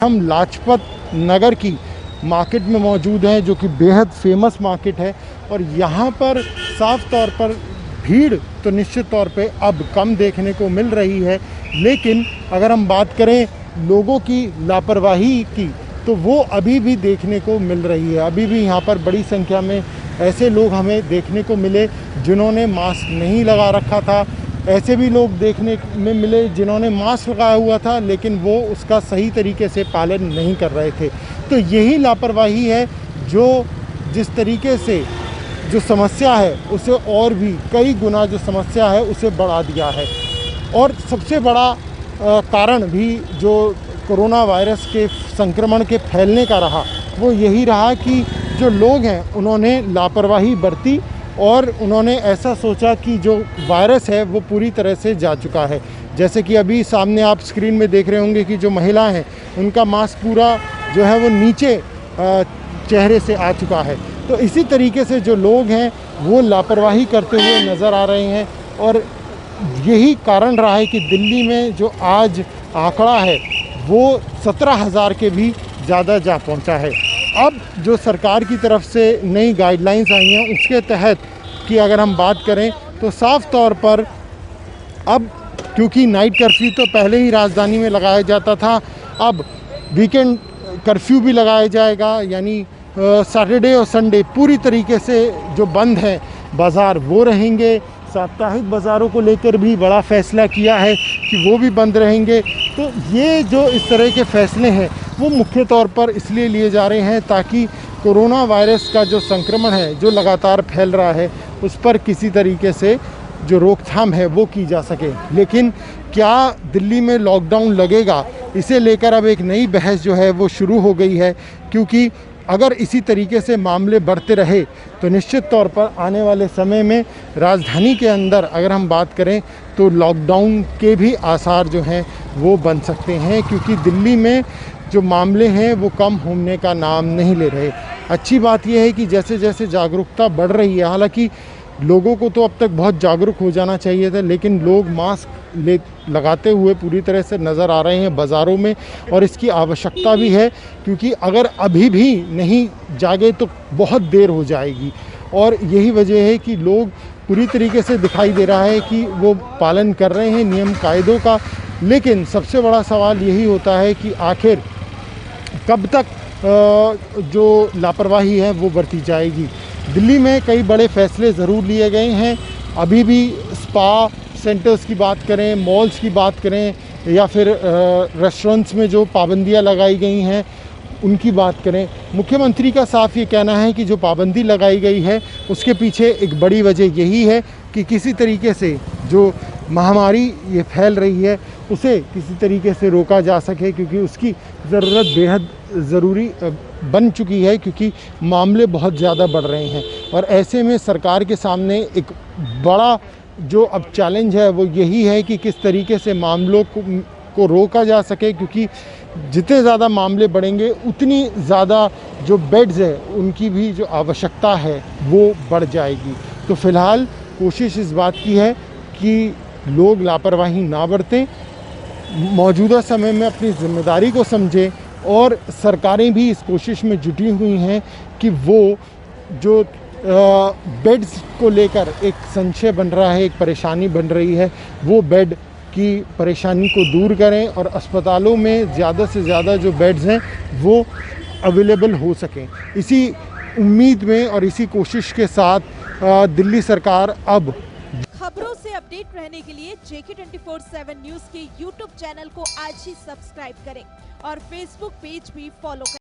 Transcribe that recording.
हम लाजपत नगर की मार्केट में मौजूद हैं, जो कि बेहद फेमस मार्केट है। और यहाँ पर साफ तौर पर भीड़ तो निश्चित तौर पे अब कम देखने को मिल रही है, लेकिन अगर हम बात करें लोगों की लापरवाही की, तो वो अभी भी देखने को मिल रही है। अभी भी यहाँ पर बड़ी संख्या में ऐसे लोग हमें देखने को मिले जिन्होंने मास्क नहीं लगा रखा था। ऐसे भी लोग देखने में मिले जिन्होंने मास्क लगाया हुआ था, लेकिन वो उसका सही तरीके से पालन नहीं कर रहे थे। तो यही लापरवाही है जो जिस तरीके से जो समस्या है उसे और भी कई गुना जो समस्या है उसे बढ़ा दिया है। और सबसे बड़ा कारण भी जो कोरोना वायरस के संक्रमण के फैलने का रहा, वो यही रहा कि जो लोग हैं उन्होंने लापरवाही बरती और उन्होंने ऐसा सोचा कि जो वायरस है वो पूरी तरह से जा चुका है। जैसे कि अभी सामने आप स्क्रीन में देख रहे होंगे कि जो महिलाएं हैं उनका मास्क पूरा जो है वो नीचे चेहरे से आ चुका है। तो इसी तरीके से जो लोग हैं वो लापरवाही करते हुए नज़र आ रहे हैं। और यही कारण रहा है कि दिल्ली में जो आज आंकड़ा है वो 17,000 के भी ज़्यादा जा पहुंचा है। अब जो सरकार की तरफ से नई गाइडलाइंस आई हैं उसके तहत कि अगर हम बात करें तो साफ़ तौर पर अब, क्योंकि नाइट कर्फ्यू तो पहले ही राजधानी में लगाया जाता था, अब वीकेंड कर्फ्यू भी लगाया जाएगा। यानी सैटरडे और संडे पूरी तरीके से जो बंद है बाज़ार वो रहेंगे। साप्ताहिक बाज़ारों को लेकर भी बड़ा फ़ैसला किया है कि वो भी बंद रहेंगे। तो ये जो इस तरह के फ़ैसले हैं वो मुख्य तौर पर इसलिए लिए जा रहे हैं ताकि कोरोना वायरस का जो संक्रमण है जो लगातार फैल रहा है उस पर किसी तरीके से जो रोकथाम है वो की जा सके। लेकिन क्या दिल्ली में लॉकडाउन लगेगा, इसे लेकर अब एक नई बहस जो है वो शुरू हो गई है। क्योंकि अगर इसी तरीके से मामले बढ़ते रहे तो निश्चित तौर पर आने वाले समय में राजधानी के अंदर अगर हम बात करें तो लॉकडाउन के भी आसार जो हैं वो बन सकते हैं, क्योंकि दिल्ली में जो मामले हैं वो कम होने का नाम नहीं ले रहे। अच्छी बात यह है कि जैसे जैसे जागरूकता बढ़ रही है, हालांकि लोगों को तो अब तक बहुत जागरूक हो जाना चाहिए था, लेकिन लोग मास्क लगाते हुए पूरी तरह से नज़र आ रहे हैं बाज़ारों में। और इसकी आवश्यकता भी है, क्योंकि अगर अभी भी नहीं जागे तो बहुत देर हो जाएगी। और यही वजह है कि लोग पूरी तरीके से दिखाई दे रहा है कि वो पालन कर रहे हैं नियम कायदों का। लेकिन सबसे बड़ा सवाल यही होता है कि आखिर कब तक जो लापरवाही है वो बरती जाएगी। दिल्ली में कई बड़े फैसले ज़रूर लिए गए हैं। अभी भी स्पा सेंटर्स की बात करें, मॉल्स की बात करें, या फिर रेस्टोरेंट्स में जो पाबंदियां लगाई गई हैं उनकी बात करें, मुख्यमंत्री का साफ ये कहना है कि जो पाबंदी लगाई गई है उसके पीछे एक बड़ी वजह यही है कि किसी तरीके से जो महामारी ये फैल रही है उसे किसी तरीके से रोका जा सके, क्योंकि उसकी ज़रूरत बेहद ज़रूरी बन चुकी है, क्योंकि मामले बहुत ज़्यादा बढ़ रहे हैं। और ऐसे में सरकार के सामने एक बड़ा जो अब चैलेंज है वो यही है कि किस तरीके से मामलों को रोका जा सके, क्योंकि जितने ज़्यादा मामले बढ़ेंगे उतनी ज़्यादा जो बेड्स है उनकी भी जो आवश्यकता है वो बढ़ जाएगी। तो फ़िलहाल कोशिश इस बात की है कि लोग लापरवाही ना बरतें, मौजूदा समय में अपनी ज़िम्मेदारी को समझें। और सरकारें भी इस कोशिश में जुटी हुई हैं कि वो जो बेड्स को लेकर एक संशय बन रहा है, एक परेशानी बन रही है, वो बेड की परेशानी को दूर करें और अस्पतालों में ज़्यादा से ज़्यादा जो बेड्स हैं वो अवेलेबल हो सकें। इसी उम्मीद में और इसी कोशिश के साथ दिल्ली सरकार अब खबरों से अपडेट रहने के लिए JK 24/7 न्यूज के YouTube चैनल को आज ही सब्सक्राइब करें और Facebook पेज भी फॉलो करें।